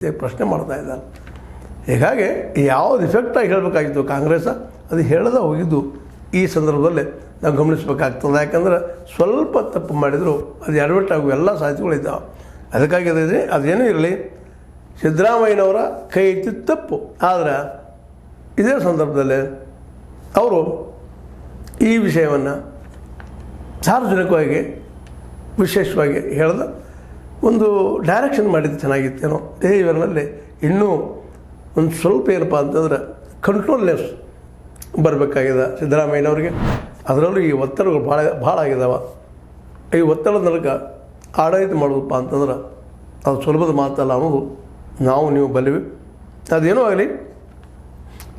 ಪ್ರಶ್ನೆ ಮಾಡ್ತಾ ಇದ್ದಾರೆ. ಹೀಗಾಗಿ ಯಾವುದು ಇಫೆಕ್ಟಾಗಿ ಹೇಳಬೇಕಾಗಿತ್ತು ಕಾಂಗ್ರೆಸ್ ಅದು ಹೇಳದೆ ಹೋಗಿದ್ದು ಈ ಸಂದರ್ಭದಲ್ಲಿ ನಾವು ಗಮನಿಸಬೇಕಾಗ್ತದೆ. ಯಾಕಂದ್ರೆ ಸ್ವಲ್ಪ ತಪ್ಪು ಮಾಡಿದರೂ ಅದು ಎಡವಟ್ಟು ಆಗುವ ಎಲ್ಲ ಸಾಧ್ಯತೆಗಳಿದ್ದಾವೆ. ಅದಕ್ಕಾಗಿ ಅದೇನೂ ಇರಲಿ, ಸಿದ್ದರಾಮಯ್ಯನವರ ಕೈ ಎತ್ತಿದ ತಪ್ಪು. ಆದರೆ ಇದೇ ಸಂದರ್ಭದಲ್ಲಿ ಅವರು ಈ ವಿಷಯವನ್ನು ಸಾರ್ವಜನಿಕವಾಗಿ ವಿಶೇಷವಾಗಿ ಹೇಳಿದ ಒಂದು ಡೈರೆಕ್ಷನ್ ಮಾಡಿದ್ದು ಚೆನ್ನಾಗಿತ್ತೇನೋ. ಇವರಲ್ಲಿ ಇನ್ನೂ ಒಂದು ಸ್ವಲ್ಪ ಏನಪ್ಪ ಅಂತಂದ್ರೆ ಕಂಟ್ರೋಲ್ನೆಸ್ ಬರಬೇಕಾಗಿದೆ ಸಿದ್ದರಾಮಯ್ಯನವ್ರಿಗೆ. ಅದರಲ್ಲೂ ಈ ಒತ್ತಡಗಳು ಭಾಳ ಆಗಿದ್ದಾವೆ. ಈ ಒತ್ತಡದ ನಡುಕ ಆಡಳಿತ ಮಾಡೋದಪ್ಪ ಅಂತಂದ್ರೆ ಅದು ಸುಲಭದ ಮಾತಲ್ಲ ಅನ್ನೋದು ನಾವು ನೀವು ಬಲ್ಲಿವಿ. ಅದೇನೋ ಆಗಲಿ,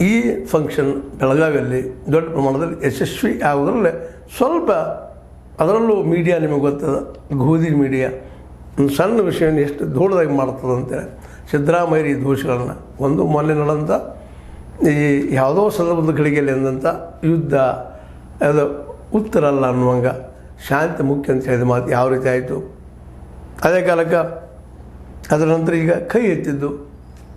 ಈ ಫಂಕ್ಷನ್ ಬೆಳಗಾವಿಯಲ್ಲಿ ದೊಡ್ಡ ಪ್ರಮಾಣದಲ್ಲಿ ಯಶಸ್ವಿ ಆಗೋದ್ರಲ್ಲೇ ಸ್ವಲ್ಪ, ಅದರಲ್ಲೂ ಮೀಡಿಯಾ ನಿಮಗೆ ಗೊತ್ತದ, ಗೋಧಿ ಮೀಡಿಯಾ ಒಂದು ಸಣ್ಣ ವಿಷಯವನ್ನು ಎಷ್ಟು ದೊಡ್ಡದಾಗಿ ಮಾಡ್ತದಂತೇಳಿ ಸಿದ್ದರಾಮಯ್ಯ ಈ ದೋಷಗಳನ್ನು ಒಂದು ಮೊನ್ನೆ ನಡೆದಂಥ ಈ ಯಾವುದೋ ಸಂದರ್ಭದ ಗಳಿಗೆಯಲ್ಲಿ ಅಂದಂಥ ಯುದ್ಧ ಅದು ಉತ್ತರ ಅಲ್ಲ ಅನ್ನುವಂಗೆ ಶಾಂತಿ ಮುಖ್ಯ ಅಂತ ಹೇಳಿದ ಮಾತು ಯಾವ ರೀತಿ ಆಯಿತು. ಅದೇ ಕಾಲಕ್ಕೆ ಅದರ ನಂತರ ಈಗ ಕೈ ಎತ್ತಿದ್ದು,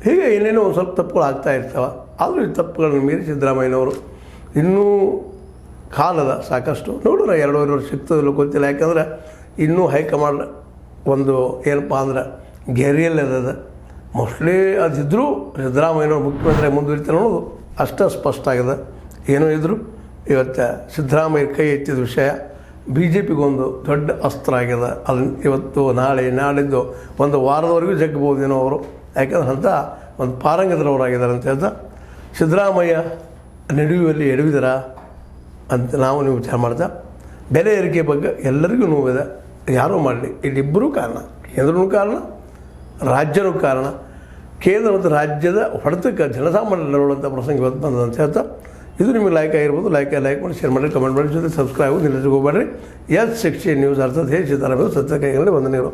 ಹೀಗೆ ಏನೇನೋ ಒಂದು ಸ್ವಲ್ಪ ತಪ್ಪುಗಳು ಆಗ್ತಾ ಇರ್ತಾವೆ. ಆದರೂ ಈ ತಪ್ಪುಗಳನ್ನು ಮೀರಿ ಸಿದ್ದರಾಮಯ್ಯನವರು ಇನ್ನೂ ಕಾಲದ ಸಾಕಷ್ಟು ನೋಡೋಣ, 2.5 ವರ್ಷ ಸಿಗ್ತದಿಲ್ಲ ಗೊತ್ತಿಲ್ಲ. ಯಾಕಂದ್ರೆ ಇನ್ನೂ ಹೈಕಮಾಂಡ್ ಒಂದು ಏನಪ್ಪ ಅಂದ್ರೆ ಗೆರೆಯಲ್ಲಿ ಅದ. ಮೋಸ್ಟ್ಲಿ ಅದಿದ್ದರೂ ಸಿದ್ದರಾಮಯ್ಯನವರು ಮುಖ್ಯಮಂತ್ರಿ ಮುಂದುವರಿತಾರೆ ಅನ್ನೋದು ಅಷ್ಟೇ ಸ್ಪಷ್ಟ ಆಗಿದೆ. ಏನೋ ಇದ್ದರೂ ಇವತ್ತು ಸಿದ್ದರಾಮಯ್ಯ ಕೈ ಎತ್ತಿದ ವಿಷಯ ಬಿ ಜೆ ಪಿಗೊಂದು ದೊಡ್ಡ ಅಸ್ತ್ರ ಆಗಿದೆ. ಅದನ್ನು ಇವತ್ತು ನಾಳಿದ್ದು ಒಂದು ವಾರದವರೆಗೂ ಜಗ್ಗಬಹುದೇನೋ ಅವರು. ಯಾಕಂದ್ರೆ ಅಂಥ ಒಂದು ಪಾರಂಗತರವರಾಗಿದ್ದಾರೆ ಅಂತ ಹೇಳ್ತಾ ಸಿದ್ದರಾಮಯ್ಯ ನಡೆಯುವಲ್ಲಿ ಎಡವಿದರ ಅಂತ ನಾವು ನೀವು ವಿಚಾರ ಮಾಡ್ತಾ, ಬೆಲೆ ಏರಿಕೆ ಬಗ್ಗೆ ಎಲ್ಲರಿಗೂ ನೋವಿದೆ. ಯಾರೂ ಮಾಡಲಿ, ಇಲ್ಲಿಬ್ಬರೂ ಕಾರಣ, ಕೇಂದ್ರನೂ ಕಾರಣ, ರಾಜ್ಯನೂ ಕಾರಣ. ಕೇಂದ್ರ ಮತ್ತು ರಾಜ್ಯದ ಹೊಡೆತಕ್ಕೆ ಜನಸಾಮಾನ್ಯರು ನಡುವಂಥ ಪ್ರಸಂಗ ಇವತ್ತು ಬಂದಂತ ಹೇಳ್ತಾ, ಇದು ನಿಮಗೆ ಲೈಕ್ ಆಗಿರ್ಬೋದು. ಲೈಕ್ ಮಾಡಿ, ಶೇರ್ ಮಾಡಿ, ಕಮೆಂಟ್ ಮಾಡಿ, ಜೊತೆ ಸಬ್ಸ್ಕ್ರೈಬ್ ನಿಲ್ಲಿಸಿ ಹೋಗಬೇಡ್ರಿ. S16 ನ್ಯೂಸ್ ಅರ್ಥದ ಹೇಳಿ ಸಿದ್ದರಾಮಯ್ಯ ಸತ್ಯ ಕೈಗಳಲ್ಲಿ ವಂದನೆಗಳು.